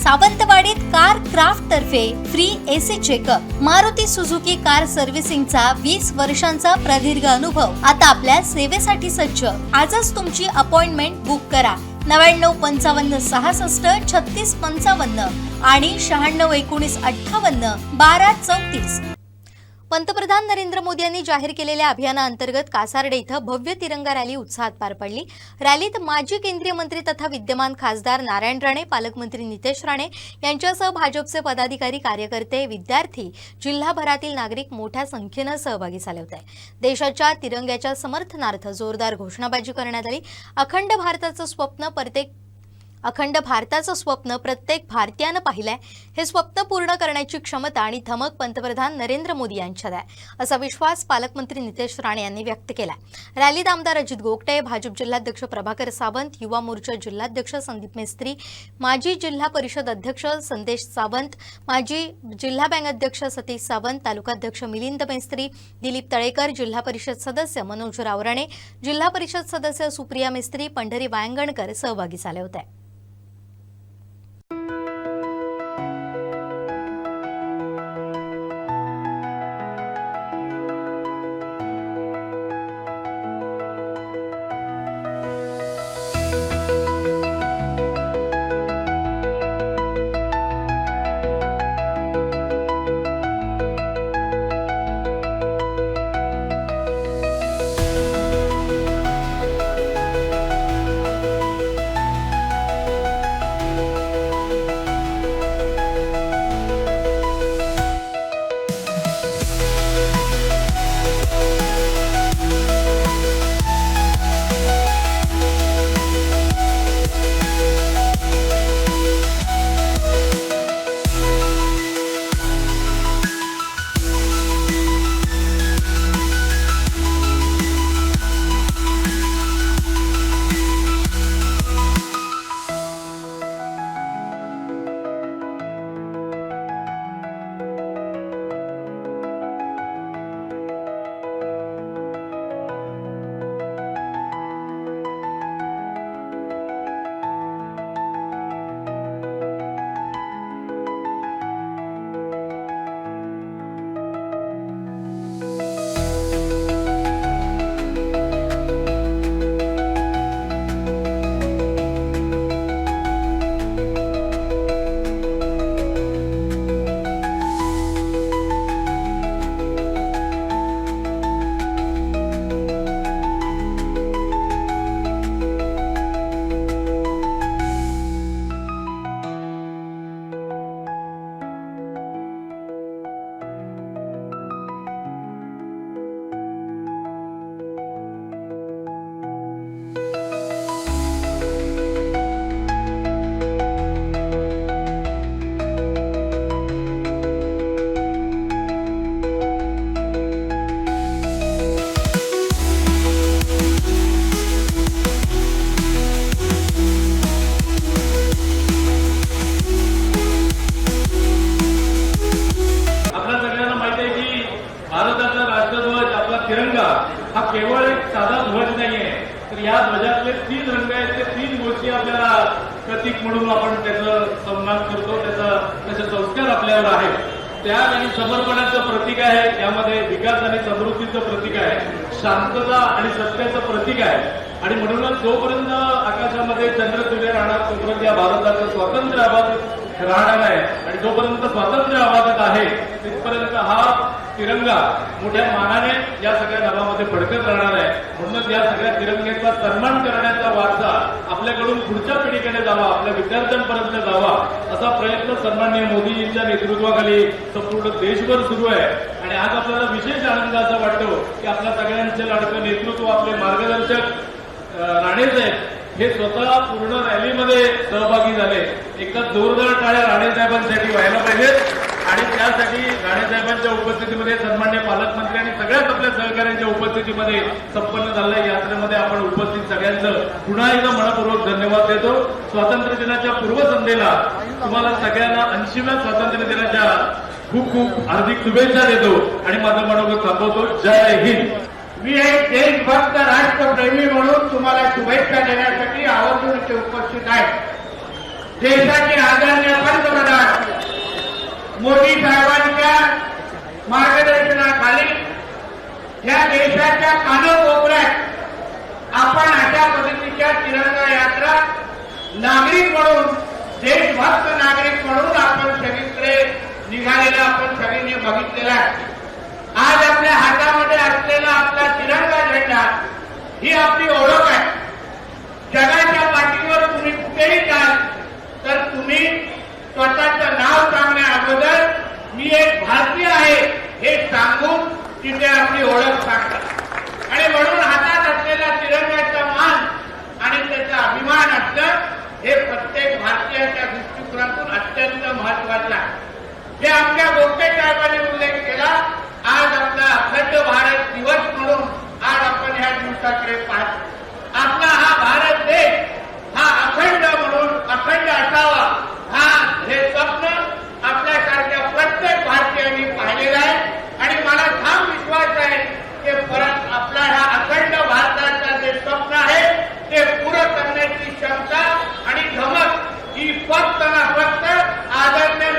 सावंतवाडीत car craft तर्फे free AC checkup. Maruti Suzuki car सर्व्हिसिंगचा 20 वर्षांचा प्रदीर्घ अनुभव आता आपल्या सेवेसाठी सज्ज। आजच तुमची अपॉइंटमेंट बुक करा 9955 66 36 55 आणि 96 19 58 12 34। पंतप्रधान नरेंद्र मोदी यांनी जाहीर केलेल्या अभियानाअंतर्गत कासार्डे इथं भव्य तिरंगा रॅली उत्साहात पार पडली। रॅलीत माजी केंद्रीय मंत्री तथा विद्यमान खासदार नारायण राणे, पालकमंत्री नितेश राणे यांच्यासह भाजपचे पदाधिकारी, कार्यकर्ते, विद्यार्थी, जिल्हाभरातील नागरिक मोठ्या संख्येने सहभागी झाले होते। देशाच्या तिरंग्याच्या समर्थनार्थ जोरदार घोषणाबाजी करण्यात आली। अखंड भारताचं स्वप्न प्रत्येक भारतीयानं पाहिलंय। हे स्वप्न पूर्ण करण्याची क्षमता आणि धमक पंतप्रधान नरेंद्र मोदी यांच्यात आहे, असा विश्वास पालकमंत्री नितेश राणे यांनी व्यक्त केला। रॅलीत आमदार अजित गोगटे, भाजप जिल्हाध्यक्ष प्रभाकर सावंत, युवा मोर्चा जिल्हाध्यक्ष संदीप मेस्त्री, माजी जिल्हा परिषद अध्यक्ष संदेश सावंत, माजी जिल्हा बँक अध्यक्ष सतीश सावंत, तालुकाध्यक्ष मिलिंद मेस्त्री, दिलीप तळेकर, जिल्हा परिषद सदस्य मनोज रावराणे, जिल्हा परिषद सदस्य सुप्रिया मेस्त्री, पंढरी वायंगणकर सहभागी झाले होते। भारताचा राष्ट्रध्वज आपला तिरंगा हा केवळ एक साधा ध्वज नाहीये, तर या ध्वजातले 3 रंग आहेत, ते 3 गोष्टी आपल्याला प्रतीक म्हणून आपण त्याचा सन्मान करतो, त्याचे संस्कार आपल्यावर आहेत। त्याग आणि समर्पणाचं प्रतीक आहे, यामध्ये विकास आणि समृद्धीचं प्रतीक आहे, शांतता आणि सत्याचं प्रतीक आहे। आणि म्हणूनच जोपर्यंत आकाशामध्ये चंद्र सूर्य राहणार तोपर्यंत या भारताचं स्वातंत्र्य अबाधित राहणार आहे, आणि जोपर्यंत स्वातंत्र्य अबाधित आहे तिथपर्यंत हा तिरंगा मोठ्या मानाने या सगळ्या नभामध्ये फडकत राहणार आहे। म्हणूनच या सगळ्या तिरंग्याचा सन्मान करण्याचा वारसा आपल्याकडून पुढच्या पिढीकडे जावा, आपल्या विद्यार्थ्यांपर्यंत जावा, असा प्रयत्न सन्माननीय मोदीजींच्या नेतृत्वाखाली संपूर्ण देशभर सुरू आहे। आणि आज आपल्याला विशेष आनंद असा वाटतो की आपल्या सगळ्यांचे लाडकं नेतृत्व, आपले मार्गदर्शक राणे साहेब हे स्वतः पूर्ण रॅलीमध्ये सहभागी झाले। एकदा जोरदार टाळ्या राणे साहेबांसाठी व्हायला पाहिजेत, आणि त्यासाठी राणे साहेबांच्या उपस्थितीमध्ये सन्माननीय पालकमंत्री आणि सगळ्याच आपल्या सहकाऱ्यांच्या उपस्थितीमध्ये संपन्न झालेल्या यात्रेमध्ये आपण उपस्थित सगळ्यांचं पुन्हा एकदा मनपूर्वक धन्यवाद देतो। स्वातंत्र्य दिनाच्या पूर्वसंध्येला तुम्हाला सगळ्यांना 80व्या स्वातंत्र्य दिनाच्या खूप खूप हार्दिक शुभेच्छा देतो आणि माझं मनोगत थांबवतो। जय हिंद। मी एक देशभक्त राष्ट्रप्रेमी म्हणून तुम्हाला शुभेच्छा देण्यासाठी आवर्जून इथे उपस्थित आहे। देशाचे आदरणीय म्हणून, देशभक्त नागरिक म्हणून आपण सगळीकडे निघालेलं आपण सगळ्यांनी बघितलेलं आहे. आज आपल्या हातामध्ये असलेला आपला तिरंगा झेंडा ही आपली ओळख आहे. जगाच्या पाठीवर तुम्ही कुठेही जाल तर तुम्ही स्वतःचं नाव सांगण्या अगोदर मी एक भारतीय आहे हे सांगून तिथे आपली ओळख सांगतात. आणि म्हणून हातात असलेला तिरंगाचा मान आणि त्याचा अभिमान असणं हे प्रत्येक भारतीयाच्या दृष्टिकोनातून अत्यंत महत्वाचं आहे. जे आमच्या गोपटे साहेबांनी उल्लेख केला, आज आपला अखंड भारत दिवस म्हणून आज आपण ह्या दिवसाकडे पाहतो. आपला हा भारत देश हा अखंड म्हणून अखंड असावा हा हे स्वप्न आपल्यासारख्या प्रत्येक भारतीयांनी पाहिलेलं आहे. आणि मला ठाम विश्वास आहे की परत आपला हा अखंड भारताचा जे स्वप्न आहे ते पूर्ण करण्याची क्षमता आणि धमक ही फक्त ना फक्त आदरणीय